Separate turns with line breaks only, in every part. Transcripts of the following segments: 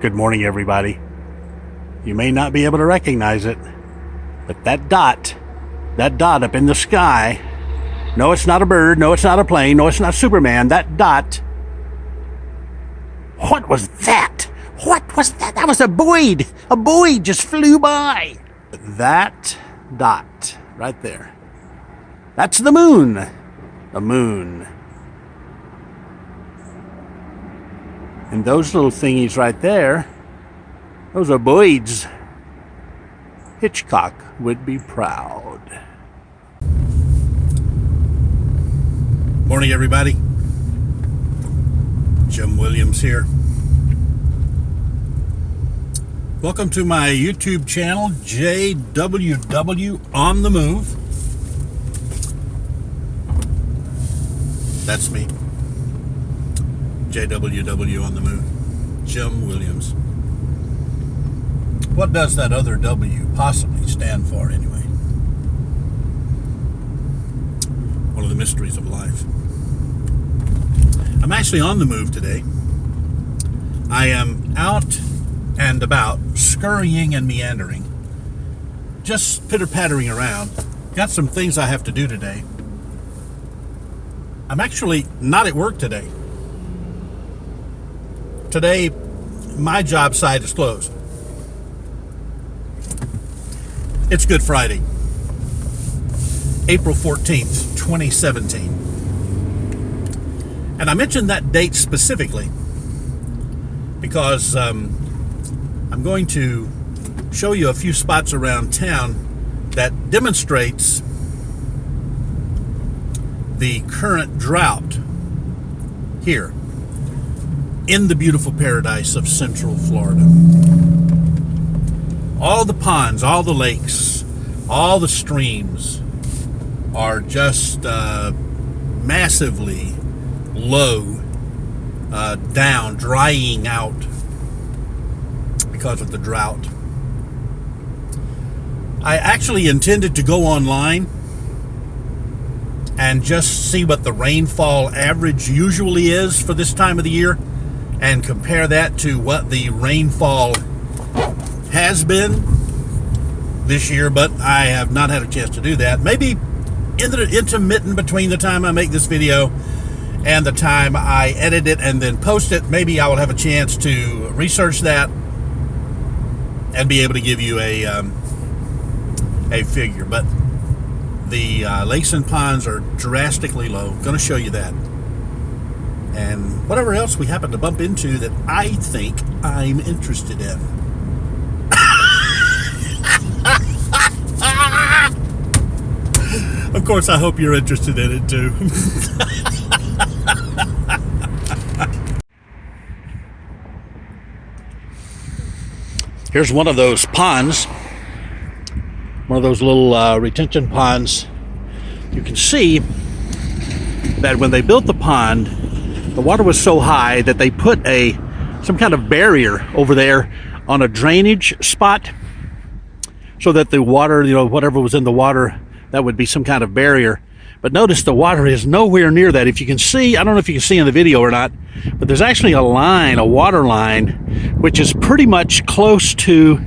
Good morning, everybody. You may not be able to recognize it, but that dot up in the sky, no, it's not a bird, no, it's not a plane, no, it's not Superman, that dot, what was that? What was that? That was a buoy. A buoy just flew by. That dot right there, that's the moon. The moon. And those little thingies right there, those are buoys. Hitchcock would be proud. Morning, everybody. Jim Williams here. Welcome to my YouTube channel, JWW on the Move. That's me. JWW on the Move. Jim Williams. What does that other W possibly stand for anyway? One of the mysteries of life. I'm actually on the move today. I am out and about, scurrying and meandering, just pitter-pattering around. Got some things I have to do today. I'm actually not at work today. Today, my job site is closed. It's Good Friday, April 14th, 2017. And I mentioned that date specifically because I'm going to show you a few spots around town that demonstrates the current drought here in the beautiful paradise of Central Florida. All the ponds, all the lakes, all the streams are just massively low, down, drying out because of the drought. I actually intended to go online and just see what the rainfall average usually is for this time of the year and compare that to what the rainfall has been this year, but I have not had a chance to do that. Maybe intermittent between the time I make this video and the time I edit it and then post it, maybe I will have a chance to research that and be able to give you a figure. But the lakes and ponds are drastically low. Going to show you that. And whatever else we happen to bump into that I think I'm interested in. Of course, I hope you're interested in it too. Here's one of those ponds, one of those little retention ponds. You can see that when they built the pond, the water was so high that they put some kind of barrier over there on a drainage spot so that the water, whatever was in the water, that would be some kind of barrier. But notice the water is nowhere near that. If you can see, I don't know if you can see in the video or not, but there's actually a water line, which is pretty much close to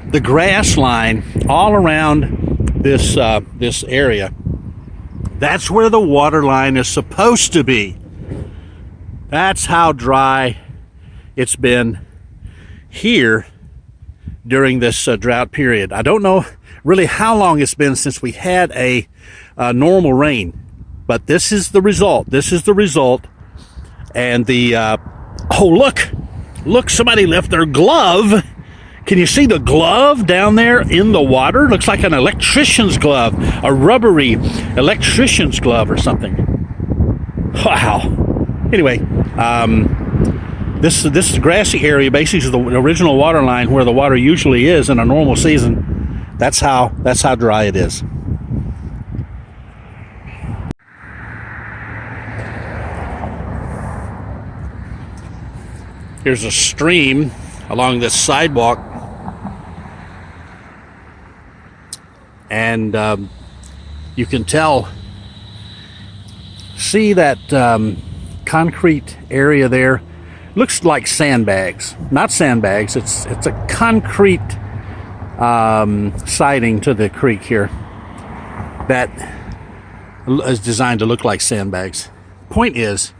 the grass line all around this area. That's where the water line is supposed to be. That's how dry it's been here during this drought period. I don't know really how long it's been since we had a normal rain, but this is the result. This is the result. And oh, look, somebody left their glove. Can you see the glove down there in the water? Looks like an electrician's glove, a rubbery electrician's glove or something. Wow. Anyway, this grassy area basically is the original water line where the water usually is in a normal season. That's how dry it is. Here's a stream along this sidewalk, and you can see that concrete area there looks like sandbags. Not sandbags, it's a concrete siding to the creek here that is designed to look like sandbags. Point is,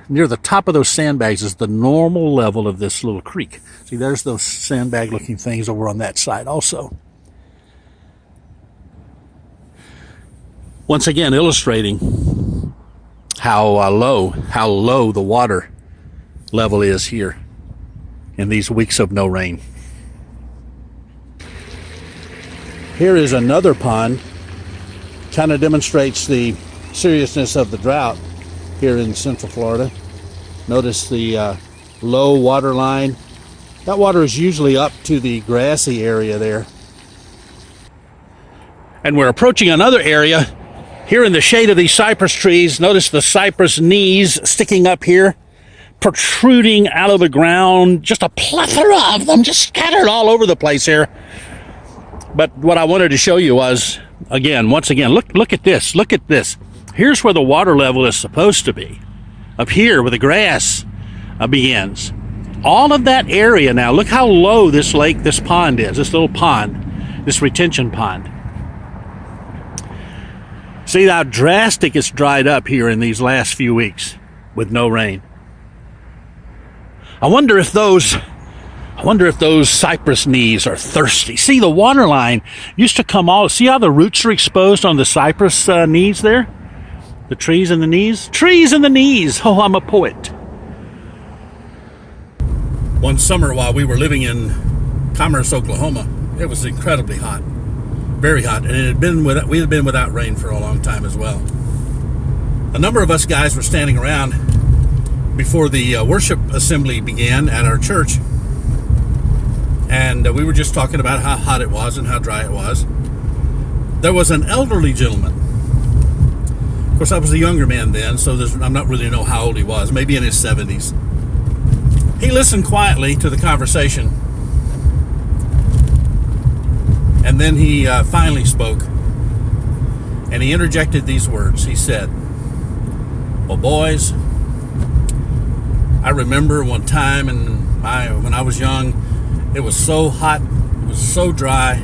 near the top of those sandbags is the normal level of this little creek. See, there's those sandbag looking things over on that side also. Once again, illustrating how low the water level is here in these weeks of no rain. Here is another pond. Kind of demonstrates the seriousness of the drought here in Central Florida. Notice the low water line. That water is usually up to the grassy area there. And we're approaching another area here in the shade of these cypress trees. Notice the cypress knees sticking up here, protruding out of the ground. Just a plethora of them, just scattered all over the place here. But what I wanted to show you was, once again, look at this. Look at this. Here's where the water level is supposed to be. Up here where the grass begins. All of that area now, look how low this lake, this pond is, this little pond, this retention pond. See how drastic it's dried up here in these last few weeks with no rain. I wonder if those cypress knees are thirsty. See, the water line used to come see how the roots are exposed on the cypress knees there? The trees and the knees? Trees and the knees! Oh, I'm a poet. One summer while we were living in Commerce, Oklahoma, it was incredibly hot. Very hot. And we had been without rain for a long time as well. A number of us guys were standing around before the worship assembly began at our church. And we were just talking about how hot it was and how dry it was. There was an elderly gentleman. Of course, I was a younger man then, so I'm not really know how old he was. Maybe in his 70s. He listened quietly to the conversation. And then he finally spoke. And he interjected these words. He said, "Well, boys, I remember one time when I was young, it was so hot, it was so dry,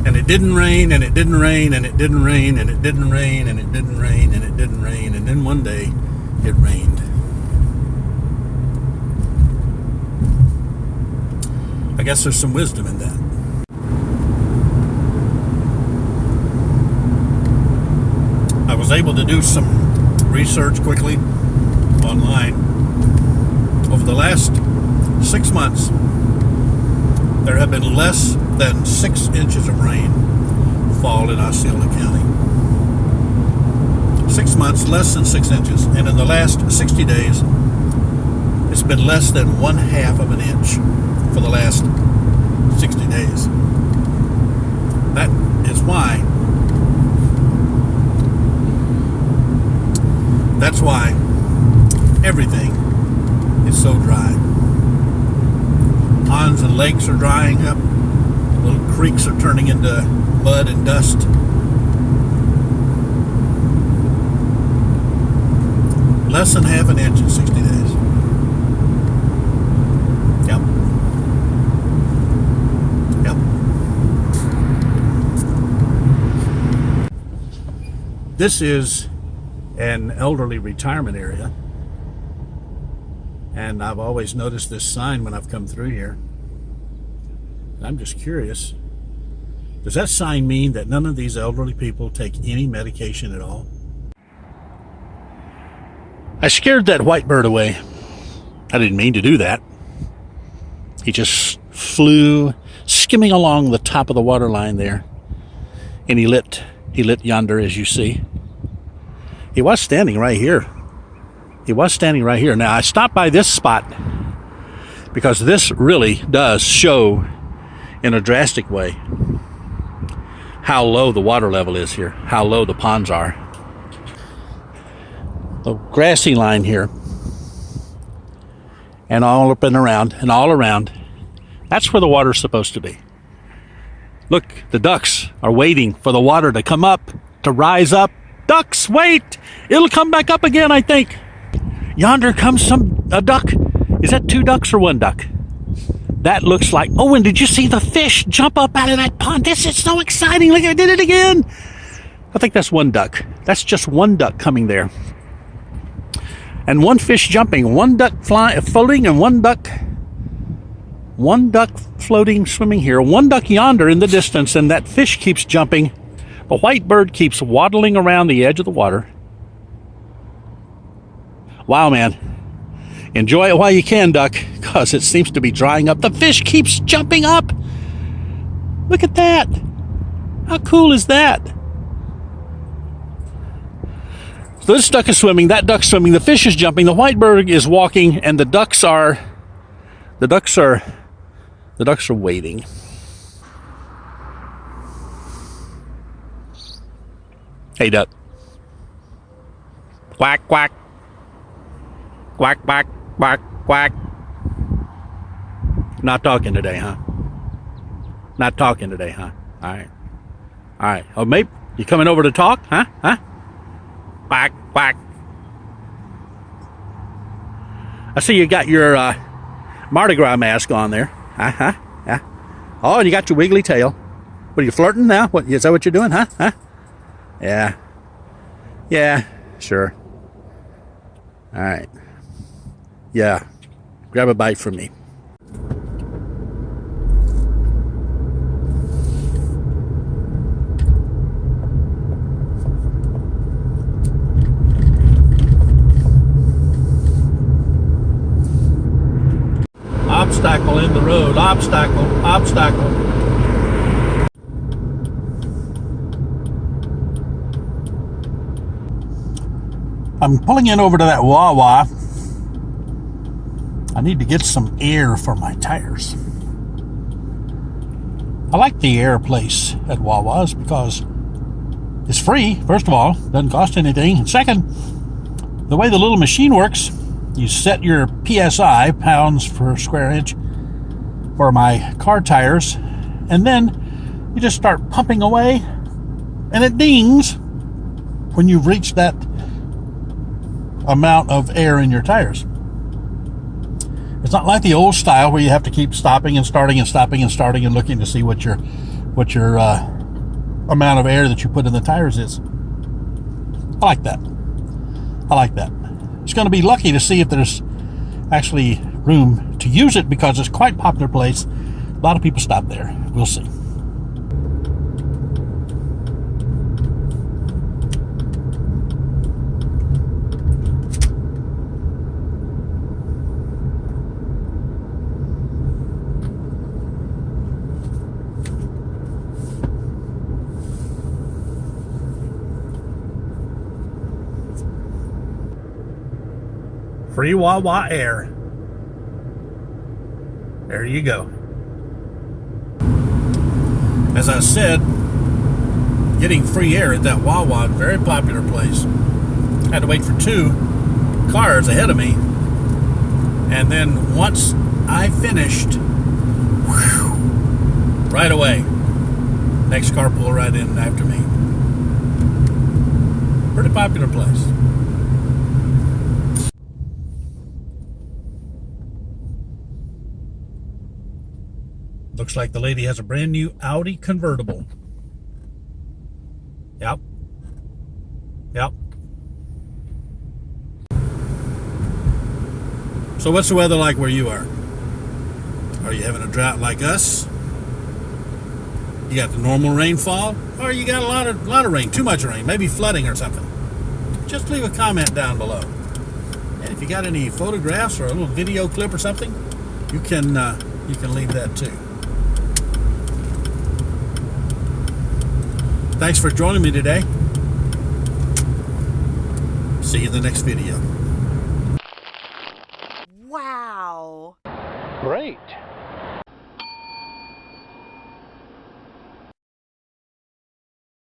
and it didn't rain, and it didn't rain, and it didn't rain, and it didn't rain, and it didn't rain, and it didn't rain, and then one day it rained." I guess there's some wisdom in that. I was able to do some research quickly online. Over the last 6 months, there have been less than 6 inches of rain fall in Osceola County. 6 months, less than 6 inches. And in the last 60 days, it's been less than 1/2 of an inch for the last 60 days. That is why. That's why everything is so dry. Ponds and lakes are drying up. Little creeks are turning into mud and dust. Less than 1/2 an inch in 60 days. Yep. This is an elderly retirement area. And I've always noticed this sign when I've come through here. I'm just curious. Does that sign mean that none of these elderly people take any medication at all? I scared that white bird away. I didn't mean to do that. He just flew, skimming along the top of the water line there. And he lit yonder, as you see. He was standing right here. Now, I stopped by this spot because this really does show in a drastic way how low the water level is here, how low the ponds are. The grassy line here, and all up and around, and all around, that's where the water's supposed to be. Look, the ducks are waiting for the water to come up, to rise up. Ducks, wait! It'll come back up again, I think. Yonder comes a duck. Is that 2 ducks or 1 duck? That looks like, oh, and did you see the fish jump up out of that pond? This is so exciting. Look, I did it again. I think that's 1 duck. That's just 1 duck coming there. And 1 fish jumping, 1 duck floating, and 1 duck floating, swimming here. 1 duck yonder in the distance, and that fish keeps jumping. The white bird keeps waddling around the edge of the water. Wow, man. Enjoy it while you can, duck, because it seems to be drying up. The fish keeps jumping up. Look at that. How cool is that? So this duck is swimming, that duck's swimming, the fish is jumping, the white bird is walking, and the ducks are waiting. Hey, duck. Quack, quack. Quack, quack, quack, quack. Not talking today, huh? Not talking today, huh? All right. All right. Oh, mate, you coming over to talk, huh? Huh? Quack, quack. I see you got your Mardi Gras mask on there. Uh-huh. Yeah. Oh, and you got your wiggly tail. What, are you flirting now? What, is that what you're doing, huh? Huh? Yeah. Yeah, sure. All right. Yeah. Grab a bite from me. Obstacle in the road. Obstacle. Obstacle. I'm pulling in over to that Wawa. I need to get some air for my tires. I like the air place at Wawa's because it's free, first of all, doesn't cost anything. And second, the way the little machine works, you set your PSI, pounds per square inch, for my car tires, and then you just start pumping away, and it dings when you've reached that amount of air in your tires. It's not like the old style where you have to keep stopping and starting and stopping and starting and looking to see what your amount of air that you put in the tires is. I like that. I like that. It's going to be lucky to see if there's actually room to use it because it's quite a popular place. A lot of people stop there. We'll see. Free Wawa air. There you go. As I said, getting free air at that Wawa, very popular place. Had to wait for 2 cars ahead of me. And then once I finished, whew, right away, next car pulled right in after me. Pretty popular place. Looks like the lady has a brand new Audi convertible. Yep. Yep. So what's the weather like where you are? Are you having a drought like us? You got the normal rainfall? Or you got a lot of rain, too much rain, maybe flooding or something? Just leave a comment down below. And if you got any photographs or a little video clip or something, you can leave that too. Thanks for joining me today. See you in the next video.